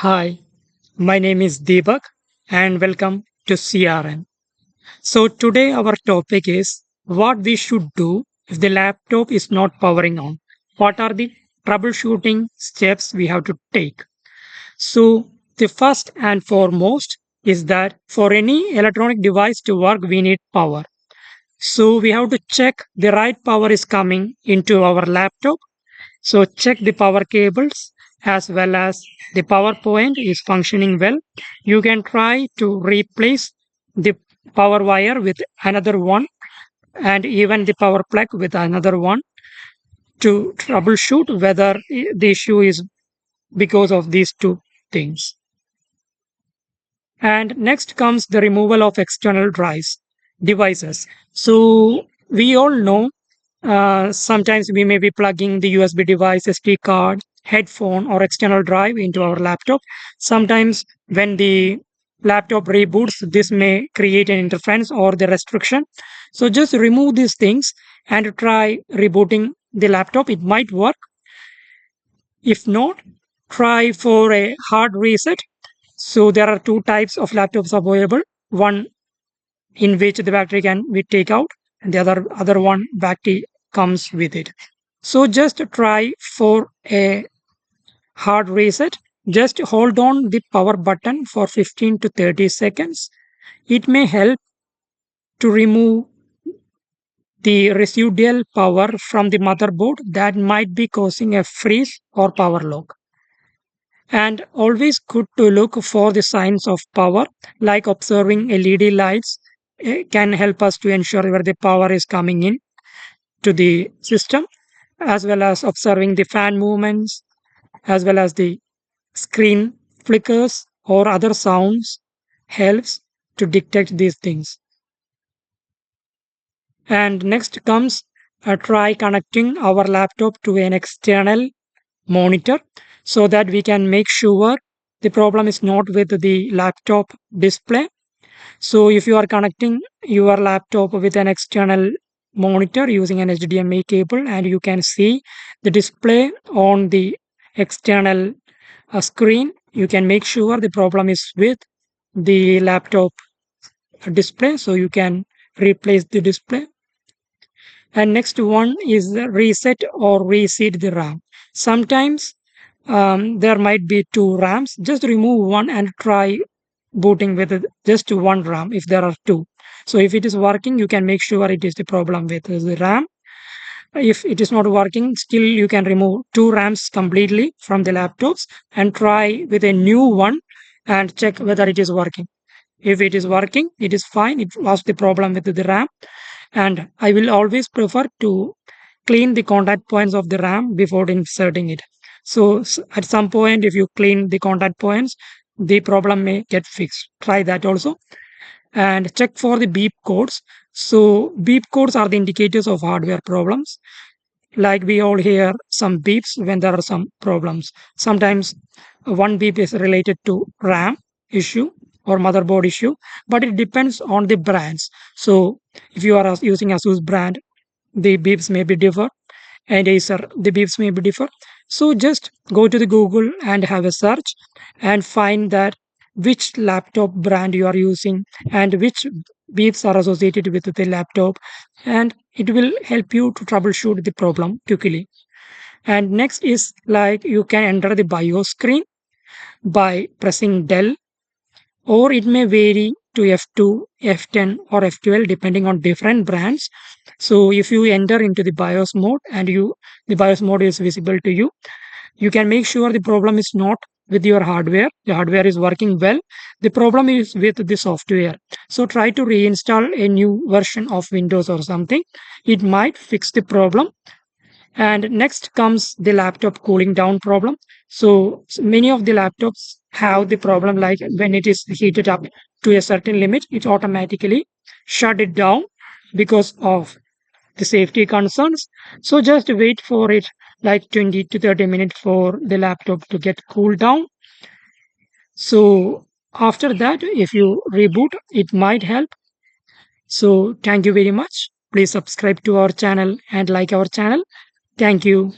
Hi, my name is Deepak and welcome to CRN. So today our topic is what we should do if the laptop is not powering on. What are the troubleshooting steps we have to take? So the first and foremost is that for any electronic device to work we need power. So we have to check the right power is coming into our laptop, so check the power cables as well as the power point is functioning well. You can try to replace the power wire with another one and even the power plug with another one to troubleshoot whether the issue is because of these two things. And next comes the removal of external drives devices. So we all know sometimes we may be plugging the USB device, SD card, headphone, or external drive into our laptop. Sometimes when the laptop reboots, this may create an interference or the restriction. So just remove these things and try rebooting the laptop. It might work. If not, try for a hard reset. So there are two types of laptops available. One in which the battery can be take out, and the other one battery comes with it. So just try for a hard reset. Just hold on the power button for 15 to 30 seconds. It may help to remove the residual power from the motherboard that might be causing a freeze or power lock. And always good to look for the signs of power, like observing LED lights can help us to ensure where the power is coming in to the system, as well as observing the fan movements, as well as the screen flickers or other sounds helps to detect these things. And next comes try connecting our laptop to an external monitor so that we can make sure the problem is not with the laptop display. So if you are connecting your laptop with an external monitor using an HDMI cable and you can see the display on the external screen, you can make sure the problem is with the laptop display, so you can replace the display. And next one is the reset or reseat the RAM. Sometimes there might be two RAMs. Just remove one and try booting with just one RAM if there are two. So if it is working, you can make sure it is the problem with the RAM. If it is not working, still you can remove two RAMs completely from the laptops and try with a new one and check whether it is working. If it is working, it is fine. It was the problem with the RAM. And I will always prefer to clean the contact points of the RAM before inserting it. So at some point, if you clean the contact points, the problem may get fixed. Try that also. And check for the beep codes. So beep codes are the indicators of hardware problems. Like we all hear some beeps when there are some problems. Sometimes one beep is related to RAM issue or motherboard issue, but it depends on the brands. So if you are using Asus brand, the beeps may be different, and Acer, the beeps may be different. So just go to the Google and have a search and find that which laptop brand you are using and which beeps are associated with the laptop, and it will help you to troubleshoot the problem quickly. And next is like you can enter the BIOS screen by pressing del, or it may vary to F2, F10, or F12 depending on different brands. So if you enter into the BIOS mode and the BIOS mode is visible to you, you can make sure the problem is not with your hardware. The hardware is working well. The problem is with the software. So try to reinstall a new version of Windows or something. It might fix the problem. And next comes the laptop cooling down problem. So many of the laptops have the problem like when it is heated up to a certain limit, it automatically shut it down because of the safety concerns. So just wait for it like 20 to 30 minutes for the laptop to get cooled down. So after that, if you reboot, it might help. So thank you very much. Please subscribe to our channel and like our channel. Thank you.